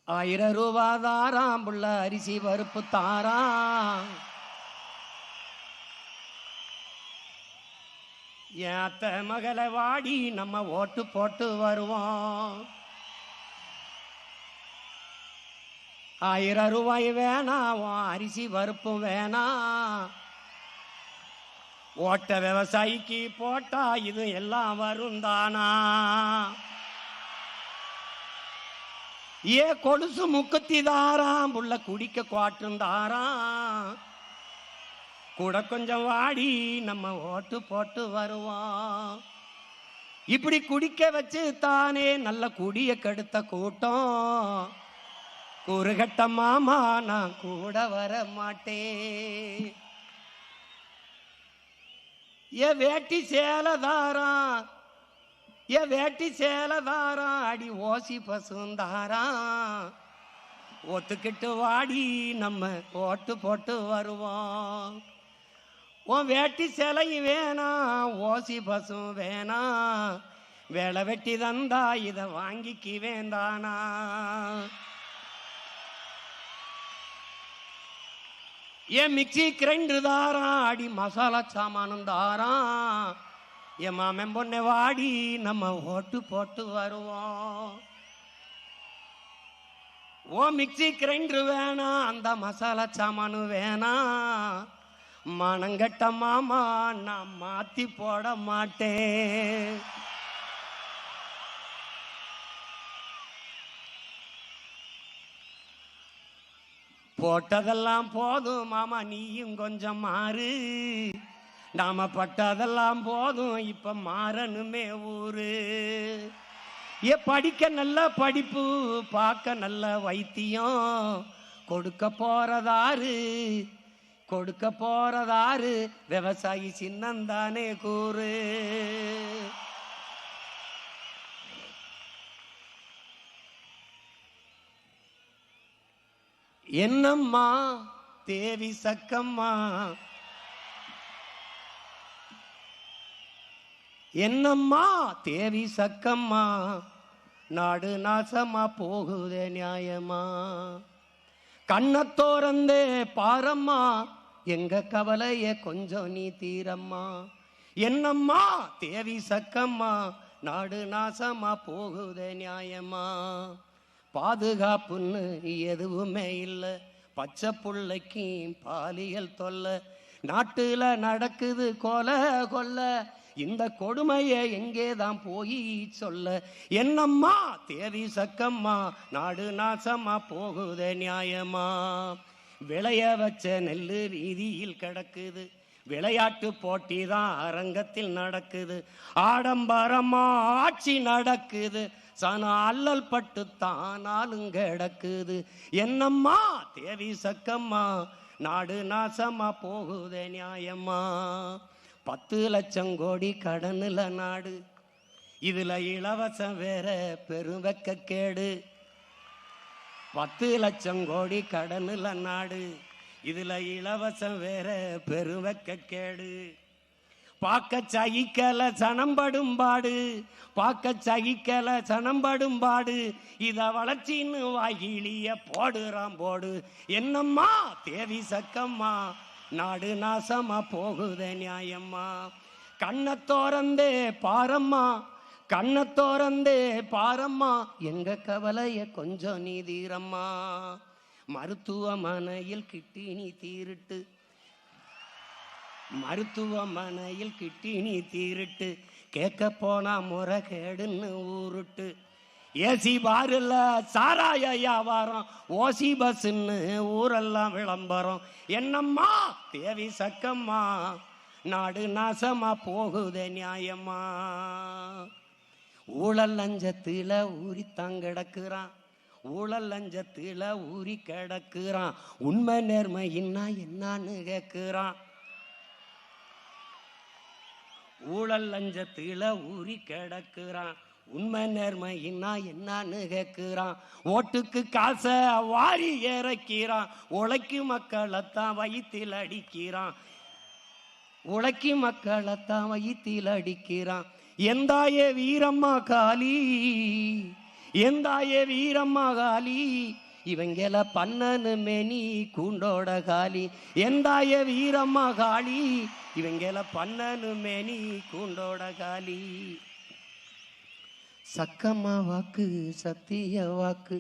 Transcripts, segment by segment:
1000 ரூபா தாராம் புள்ள அரிசி பருப்பு தாராம். ஏத்த மகளை வாடி நம்ம ஓட்டு போட்டு வருவோம். 1000 ரூபாய் வேணாம், அரிசி பருப்பு வேணாம். ஓட்ட விவசாயிக்கு போட்டா இது எல்லாம் வரும் தானா? ஏ கொலுசு முக்குத்தி தாராம் புள்ள குடிக்க குவாட்டும் தாராம். கூட கொஞ்சம் வாடி நம்ம ஓட்டு போட்டு வருவோம். இப்படி குடிக்க வச்சு தானே நல்ல குடிய கெடுத்த கூட்டம். கூறுகட்ட மாமா நான் கூட வர மாட்டேன். ஏ வேட்டி சேலதாராம், ஏ வேட்டி சேலதாராம், அடி ஓசி பசுந்தாராம். ஒத்துக்கிட்டு வாடி நம்ம ஓட்டு போட்டு வருவோம். உன் வேட்டி சேலை வேணாம், ஓசி பசும் வேணாம். வேலை வெட்டி தந்தா இதை வாங்கிக்கு வேண்டானா? ஏன் மிக்சி கிரைண்டர் தாராம், அடி மசாலா சாமானும் தாராம். என் மாமன் பொண்ணை வாடி நம்ம ஓட்டு போட்டு வருவோம். ஓ மிக்சி கிரைண்டர் வேணாம், அந்த மசாலா சாமானு வேணாம். மனங்கட்ட மாமா நான் மாத்தி போட மாட்டேன். போட்டதெல்லாம் போதும் மாமா, நீயும் கொஞ்சம் மாறு. நாம பட்டதெல்லாம் போதும், இப்ப மாறணுமே ஊரு. ஏ படிக்க நல்ல படிப்பு, பார்க்க நல்ல வைத்தியம். கொடுக்க போறதாரு, கொடுக்க போறதாரு, விவசாயி சின்னந்தானே கூறு. என்னம்மா தேவி சக்கம்மா, என்னம்மா தேவி சக்கம்மா, நாடு நாசமா போகுதே நியாயமா? கண்ணத்தோரந்தே பாரம்மா, எங்க கவலைய கொஞ்சம் நீ தீரம்மா. என்னம்மா தேவி சக்கம்மா, நாடு நாசமா போகுதே நியாயமா? பாதுகாப்புன்னு எதுவுமே இல்லை, பச்சை புள்ளைக்கும் பாலியல் தொல்லை. நாட்டுல நடக்குது கொலை கொல்ல, இந்த கொடுமையை எங்கேதான் போய் சொல்ல? என்னம்மா தேவி சக்கம்மா, நாடு நாசமா போகுதே நியாயமா? விளைய வச்ச நெல்லு வீதியில் கிடக்குது, விளையாட்டு போட்டி தான் அரங்கத்தில் நடக்குது. ஆடம்பரமா ஆட்சி நடக்குது, சன அல்லல் பட்டு தானாலும் கிடக்குது. என்னம்மா தேவி சக்கம்மா, நாடு நாசமா போகுதே நியாயமா? 10 லட்சம் கோடி கடனுல நாடு, இதுல இலவசம் வேற பெருவெக்க கேடு. 10 லட்சம் கோடி கடனுல நாடு, இதுல இலவசம் வேற பெருவெக்க கேடு. பார்க்க சகிக்கல சனம்படும் பாடு, பார்க்க சகிக்கல சனம்படும் பாடு. இத வளர்ச்சின்னு வாயிலிய போடுறான் போடு. என்னம்மா தேவி சக்கம்மா, நாடு நாசமா போகுதே நியாயம்மா? கண்ணத்தோரந்தே பாரம்மா, கண்ணத்தோரந்தே பாரம்மா, எங்க கவலைய கொஞ்சம் நீ தீரம்மா. மருத்துவமனையில் கிட்டினி தீருட்டு, மருத்துவமனையில் கிட்டினி தீருட்டு, கேட்க போனா முறை கேடுன்னு ஊருட்டு. ஏசி பாருல சாராய வியாபாரம், ஓசி பஸ்ன்னு ஊரெல்லாம் விளம்பரம். என்னம்மா தேவி சக்கம்மா, நாடு நாசமா போகுதே நியாயமா? ஊழல் லஞ்சத்தில ஊறி தங்கிடக்குறான், ஊழல் லஞ்சத்தில ஊறி கிடக்குறான். உண்மை நேர்மையின்னா என்னான்னு கேட்குறான். ஊழல் லஞ்சத்தில ஊறி கிடக்குறான், உண்மை நேர்மையின்னா என்னான்னு கேட்குறான். ஓட்டுக்கு காசை வாரி இறக்கிறான், உழைக்கும் மக்களைத்தான் வயிற்றில் அடிக்கிறான், உழைக்கும் மக்களைத்தான் வயிற்றில் அடிக்கிறான். எந்தாயே வீரம்மா காளி, எந்தாயே வீரம்மா காளி இவங்கள பண்ணனு மேனி கூண்டோட காளி. எந்தாய வீரம்மா காளி இவங்கள பண்ணனு மேனி கூண்டோட காளி. சக்கம்மா வாக்கு சத்திய வாக்கு,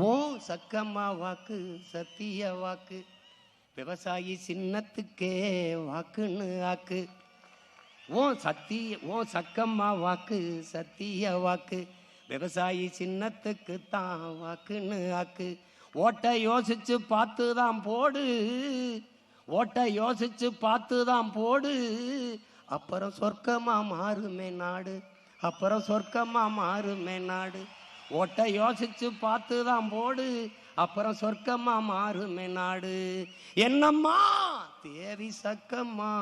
ஓ சக்கம்மா வாக்கு சத்திய வாக்கு, விவசாயி சின்னத்துக்கே வாக்குன்னு ஆக்கு. ஓ சக்கம்மா வாக்கு சத்திய வாக்கு, விவசாயி சின்னத்துக்கு தான் வாக்குன்னு ஆக்கு. ஓட்டை யோசிச்சு பார்த்து தான் போடு, ஓட்டை யோசிச்சு பார்த்து தான் போடு, அப்புறம் சொர்க்கமா மாறுமே நாடு, அப்புறம் சொர்க்கமா மாறுமே நாடு. ஓட்டை யோசிச்சு பார்த்து தான் போடு, அப்புறம் சொர்க்கமா மாறுமே நாடு. என்னம்மா தேவி சக்கம்மா.